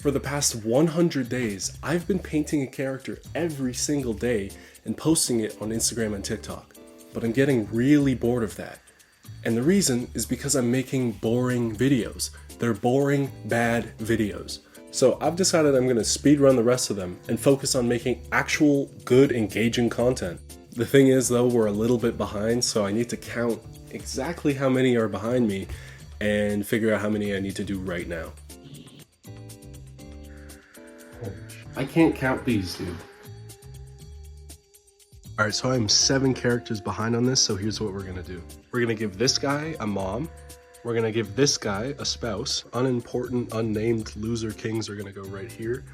For the past 100 days, I've been painting a character every single day and posting it on Instagram and TikTok. But I'm getting really bored of that. And the reason is because I'm making boring videos. They're boring, bad videos. So I've decided I'm gonna speedrun the rest of them and focus on making actual good, engaging content. The thing is though, we're a little bit behind, so I need to count exactly how many are behind me and figure out how many I need to do right now. I can't count these, dude. Alright, so I'm 7 characters behind on this, so here's what we're gonna do. We're gonna give this guy a mom. We're gonna give this guy a spouse. Unimportant, unnamed loser kings are gonna go right here.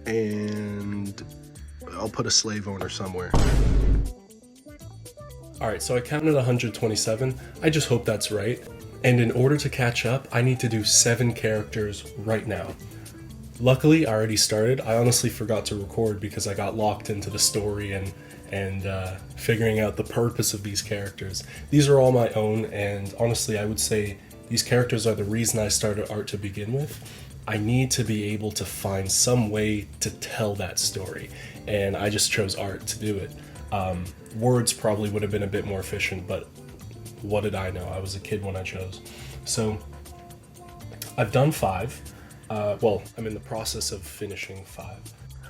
And I'll put a slave owner somewhere. Alright, so I counted 127. I just hope that's right. And in order to catch up, I need to do 7 characters right now. Luckily, I already started. I honestly forgot to record because I got locked into the story and figuring out the purpose of these characters. These are all my own, and honestly, I would say these characters are the reason I started art to begin with. I need to be able to find some way to tell that story, and I just chose art to do it. Words probably would have been a bit more efficient, but what did I know? I was a kid when I chose. So, I've done 5. Well, I'm in the process of finishing 5.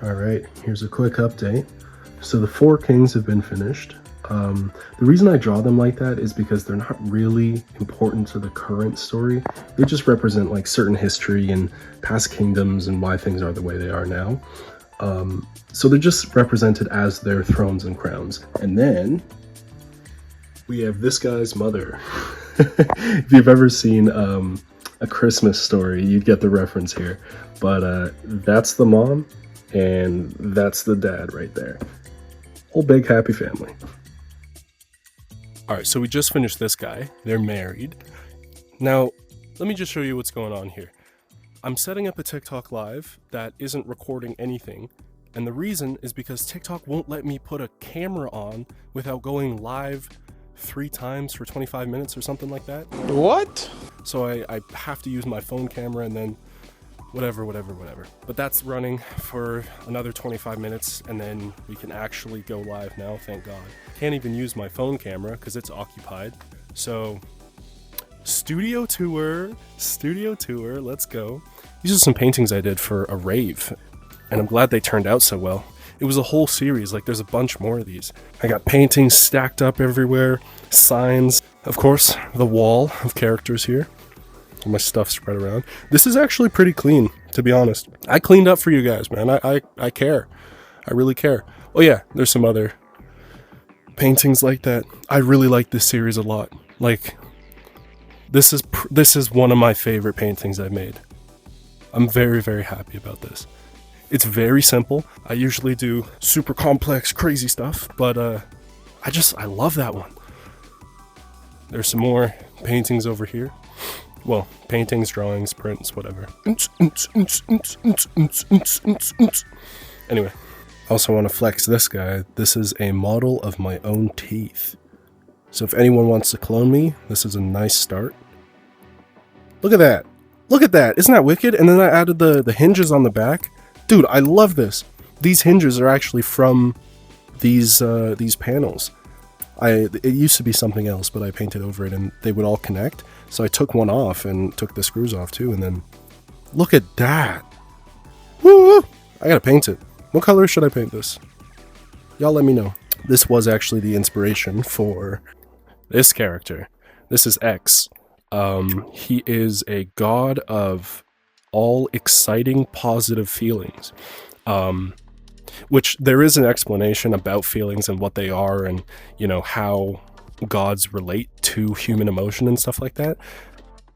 Alright, here's a quick update. So the 4 kings have been finished. The reason I draw them like that is because they're not really important to the current story. They just represent like certain history and past kingdoms and why things are the way they are now. So they're just represented as their thrones and crowns. And then we have this guy's mother. If you've ever seen A Christmas Story, you'd get the reference here. But that's the mom, and that's the dad right there. Whole big happy family. Alright, so we just finished this guy. They're married. Now, let me just show you what's going on here. I'm setting up a TikTok live that isn't recording anything, and the reason is because TikTok won't let me put a camera on without going live 3 times for 25 minutes or something like that. What? So I have to use my phone camera and then whatever. But that's running for another 25 minutes and then we can actually go live now, thank God. Can't even use my phone camera because it's occupied. So studio tour, let's go. These are some paintings I did for a rave and I'm glad they turned out so well. It was a whole series, like there's a bunch more of these. I got paintings stacked up everywhere, signs, of course, the wall of characters here. All my stuff spread around. This is actually pretty clean, to be honest. I cleaned up for you guys, man. I care. I really care. Oh yeah, there's some other paintings like that. I really like this series a lot. Like, this is one of my favorite paintings I've made. I'm very, very happy about this. It's very simple. I usually do super complex, crazy stuff, but I love that one. There's some more paintings over here. Well, paintings, drawings, prints, whatever. Anyway, I also want to flex this guy. This is a model of my own teeth. So if anyone wants to clone me, this is a nice start. Look at that. Look at that. Isn't that wicked? And then I added the hinges on the back. Dude, I love this. These hinges are actually from these panels. It used to be something else, but I painted over it and they would all connect. So I took one off and took the screws off too, and then look at that. Woo! I gotta paint it. What color should I paint this? Y'all let me know. This was actually the inspiration for this character. This is X. He is a god of all exciting, positive feelings. Which there is an explanation about feelings and what they are and, you know, how gods relate to human emotion and stuff like that.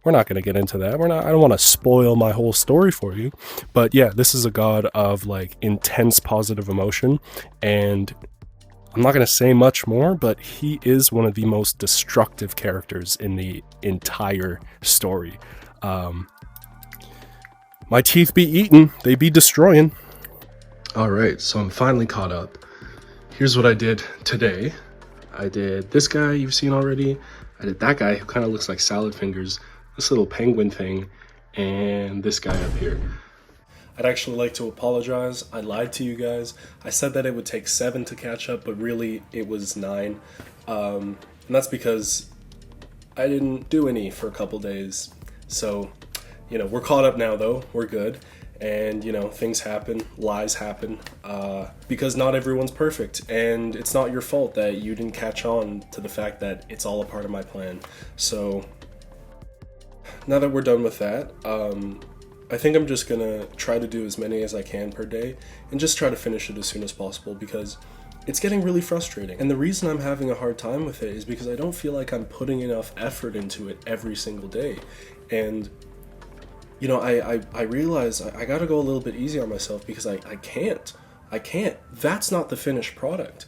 We're not going to get into that. I don't want to spoil my whole story for you. But yeah, this is a god of like intense positive emotion. And I'm not going to say much more, but he is one of the most destructive characters in the entire story. My teeth be eaten, they be destroying. Alright, so I'm finally caught up. Here's what I did today. I did this guy you've seen already. I did that guy who kind of looks like salad fingers. This little penguin thing. And this guy up here. I'd actually like to apologize. I lied to you guys. I said that it would take 7 to catch up, but really it was 9. And that's because I didn't do any for a couple days. So, we're caught up now though. We're good. And, things happen, lies happen, because not everyone's perfect. And it's not your fault that you didn't catch on to the fact that it's all a part of my plan. So, now that we're done with that, I think I'm just gonna try to do as many as I can per day and just try to finish it as soon as possible, because it's getting really frustrating. And the reason I'm having a hard time with it is because I don't feel like I'm putting enough effort into it every single day. And I realize I gotta go a little bit easy on myself, because I can't. That's not the finished product,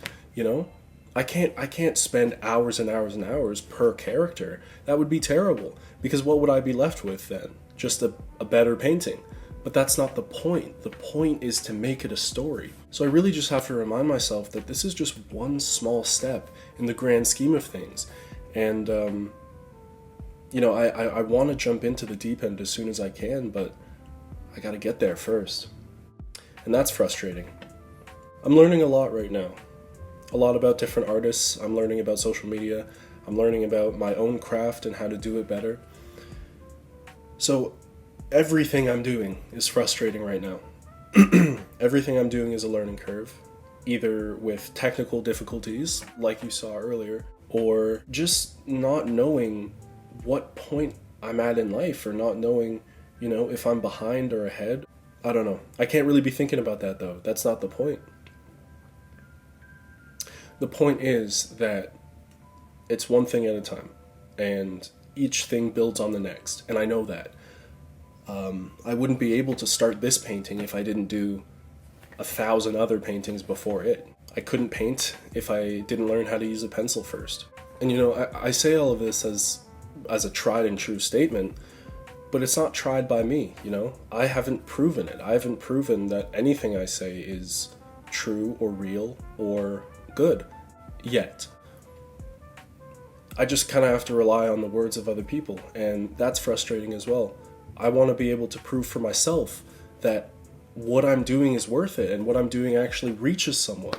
I can't spend hours and hours and hours per character. That would be terrible, because what would I be left with then? Just a better painting. But that's not the point. The point is to make it a story. So I really just have to remind myself that this is just one small step in the grand scheme of things. And, I want to jump into the deep end as soon as I can, but I got to get there first. And that's frustrating. I'm learning a lot right now. A lot about different artists. I'm learning about social media. I'm learning about my own craft and how to do it better. So everything I'm doing is frustrating right now. Everything I'm doing is a learning curve, either with technical difficulties, like you saw earlier, or just not knowing what point I'm at in life, or not knowing, if I'm behind or ahead. I don't know. I can't really be thinking about that though. That's not the point. The point is that it's one thing at a time, and each thing builds on the next, and I know that. I wouldn't be able to start this painting if I didn't do 1,000 other paintings before it. I couldn't paint if I didn't learn how to use a pencil first. And I say all of this as a tried and true statement, but it's not tried by me, I haven't proven it. I haven't proven that anything I say is true or real or good yet. I just kind of have to rely on the words of other people, and that's frustrating as well. I want to be able to prove for myself that what I'm doing is worth it, and what I'm doing actually reaches someone.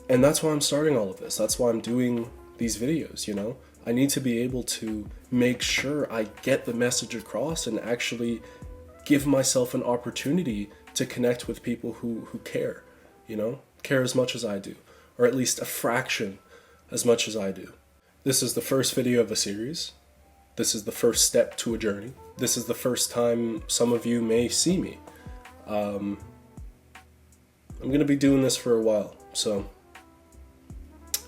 And that's why I'm starting all of this. That's why I'm doing these videos, I need to be able to make sure I get the message across and actually give myself an opportunity to connect with people who care, care as much as I do, or at least a fraction as much as I do. This is the first video of a series. This is the first step to a journey. This is the first time some of you may see me. I'm gonna be doing this for a while, so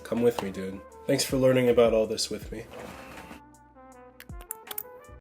come with me, dude. Thanks for learning about all this with me.